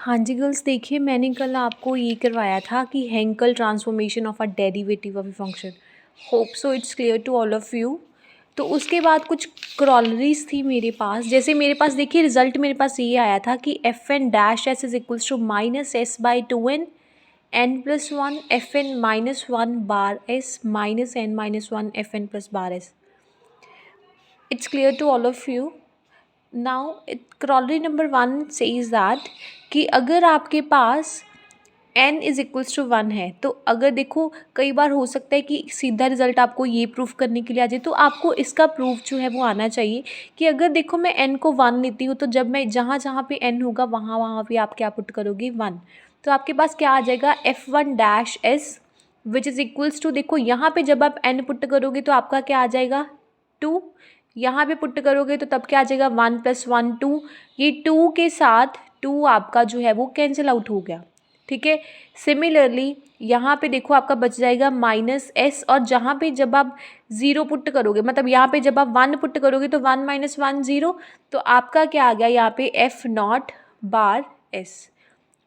हाँ जी गर्ल्स, देखिए मैंने कल आपको ये करवाया था कि Hankel transformation of a derivative of a function. Hope so it's clear to all of you. तो उसके बाद कुछ क्रॉलरीज थी मेरे पास। जैसे मेरे पास देखिए रिजल्ट मेरे पास ये आया था कि F N dash S is equals to minus S by two N plus one F N minus one bar S minus N minus one F N plus bar S. It's clear to all of you. Now corollary number 1 says that कि अगर आपके पास n is equals to 1 है, तो अगर देखो कई बार हो सकता है कि सीधा रिजल्ट आपको ये प्रूफ करने के लिए आ जाए, तो आपको इसका प्रूफ जो है वो आना चाहिए कि अगर देखो मैं n को 1 लेती हूँ, तो जब मैं जहाँ जहाँ पे n होगा वहाँ वहाँ पे आप क्या पुट करोगे 1। तो आपके पास क्या आ जाएगा f1 dash S which is equals to, देखो यहाँ पे जब आप n पुट करोगे तो आपका क्या आ जाएगा 2। यहाँ पे पुट करोगे तो तब क्या आ जाएगा 1 + 1 2। ये 2 के साथ 2 आपका जो है वो कैंसिल आउट हो गया, ठीक है। सिमिलरली यहाँ पे देखो आपका बच जाएगा माइनस एस, और जहाँ पे जब आप 0 पुट करोगे, मतलब यहाँ पे जब आप 1 पुट करोगे तो 1 - 1 0, तो आपका क्या आ गया यहाँ पे F not bar S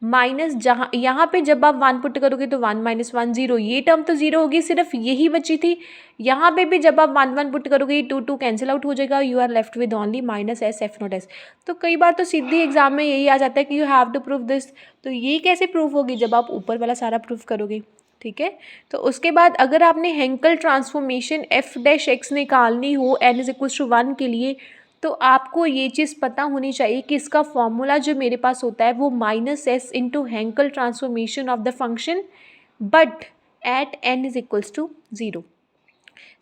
minus, जहाँ यहाँ पे जब आप 1 पुट करोगे तो 1 - 1 0, ये टर्म तो 0 होगी, सिर्फ यही बची थी। यहाँ पे भी जब आप 1 1 पुट करोगे ये 2 2 कैंसिल आउट हो जाएगा, you are left with only minus S F naught S. तो कई बार तो सीधी एग्जाम में यही आ जाता है कि you have to prove this. तो ये कैसे प्रूफ होगी जब आप ऊपर वाला सारा प्रूफ करोगे, ठीक है। तो उसके बाद अगर आपने हेंकल ट्रांसफॉर्मेशन एफ डैश एक्स निकालनी हो एन इज इक्वल्स टू 1 के लिए, तो आपको ये चीज़ पता होनी चाहिए कि इसका फॉर्मूला जो मेरे पास होता है वो minus S into Hankel transformation of the function but at N is equals to 0।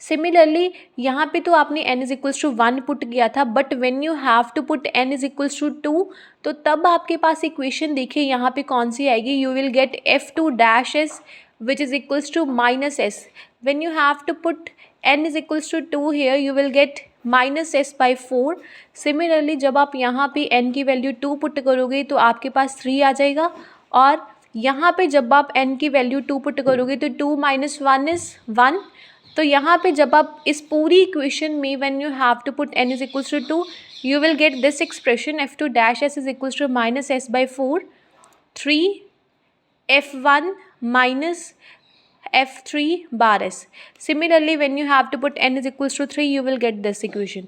Similarly यहाँ पे तो आपने n is equals to 1 put किया था, but when you have to put n is equals to 2, तो तब आपके पास इक्वेशन देखिए यहाँ पे कौन सी आएगी, you will get f2 dash S which is equals to minus S. When you have to put n is equals to 2 here, you will get minus S by 4। Similarly जब आप यहाँ पे n की वैल्यू 2 पुट करोगे तो आपके पास 3 आ जाएगा, और यहाँ पे जब आप n की वैल्यू 2 पुट करोगे तो 2 - 1 इज़ 1। तो यहाँ पे जब आप इस पूरी इक्वेशन में when you have to put n is equals to 2, you will get this expression f2 dash S is equals to minus S by 4 3 f1 minus f3 bar S. Similarly when you have to put n is equals to 3, you will get this equation.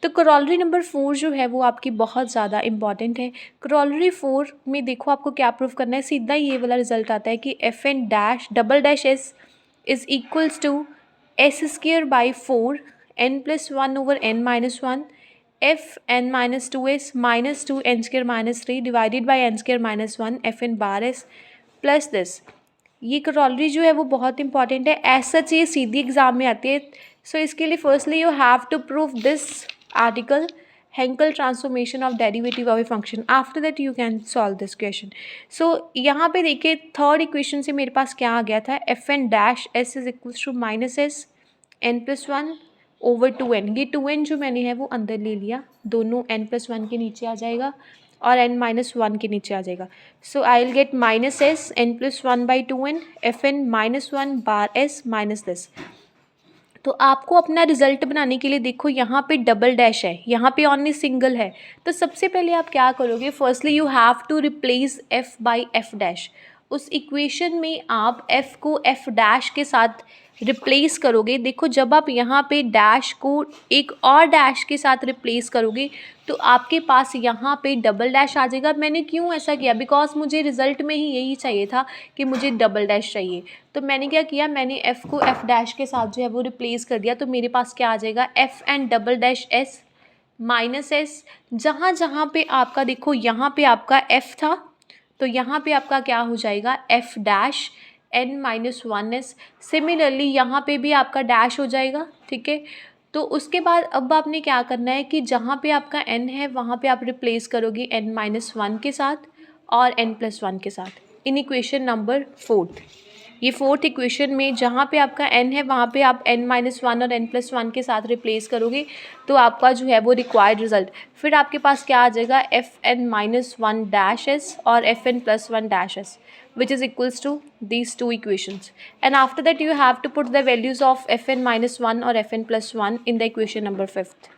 तो corollary number 4 जो है वो आपकी बहुत ज़्यादा important है। क्रॉलरी 4 में देखो आपको क्या प्रूफ करना है, सीधा ये वाला रिजल्ट आता है कि F N dash double dash S is equals to S square by 4 n + 1 over n - 1 F N minus 2s minus 2 n square minus 3 divided by n square minus 1 F N bar S plus this. ये corollary जो है वो बहुत important है, ऐसा चाहिए सीधी exam में आती है। सो इसके लिए firstly you have to prove this article Hankel transformation of derivative of a function, after that you can solve this question. So यहाँ पे देखिए थर्ड इक्वेशन से मेरे पास क्या आ गया था, F N dash S is equals to minus S N plus 1 over 2n। ये 2n जो मैंने है वो अंदर ले लिया, दोनों n + 1 के नीचे आ जाएगा और n - 1 के नीचे आ जाएगा। So I will get minus S n + 1 by 2n F N -1 बार एस माइनस दिस। तो आपको अपना रिजल्ट बनाने के लिए देखो यहाँ पे डबल डैश है, यहाँ पे ओनली सिंगल है। तो सबसे पहले आप क्या करोगे, firstly you have to replace f by f dash. उस इक्वेशन में आप f को f डैश के साथ रिप्लेस करोगे। देखो जब आप यहाँ पे डैश को एक और डैश के साथ रिप्लेस करोगे तो आपके पास यहाँ पे डबल डैश आ जाएगा। मैंने क्यों ऐसा किया, बिकॉज मुझे रिज़ल्ट में ही यही चाहिए था कि मुझे डबल डैश चाहिए। तो मैंने क्या किया, मैंने f को f डैश के साथ जो है वो रिप्लेस कर दिया। तो मेरे पास क्या आ जाएगा, f and double dash s minus S. जहाँ जहाँ पे आपका देखो यहाँ पे आपका f था, तो यहाँ पे आपका क्या हो जाएगा f dash n - 1s। Similarly यहाँ पे भी आपका डैश हो जाएगा, ठीक है। तो उसके बाद अब आपने क्या करना है कि जहाँ पे आपका n है वहाँ पे आप रिप्लेस करोगे n - 1 के साथ और n + 1 के साथ इन इक्वेशन नंबर 4। ये फोर्थ इक्वेशन में जहाँ पे आपका n है वहाँ पे आप n - 1 और n + 1 के साथ रिप्लेस करोगे तो आपका जो है वो रिक्वायर्ड रिजल्ट, फिर आपके पास क्या आ जाएगा एफ एन -1 डैश एस और F N + 1 dash S which is equals to these two equations, and after that you have to put the values of fn - 1 or fn + 1 in the equation number 5th.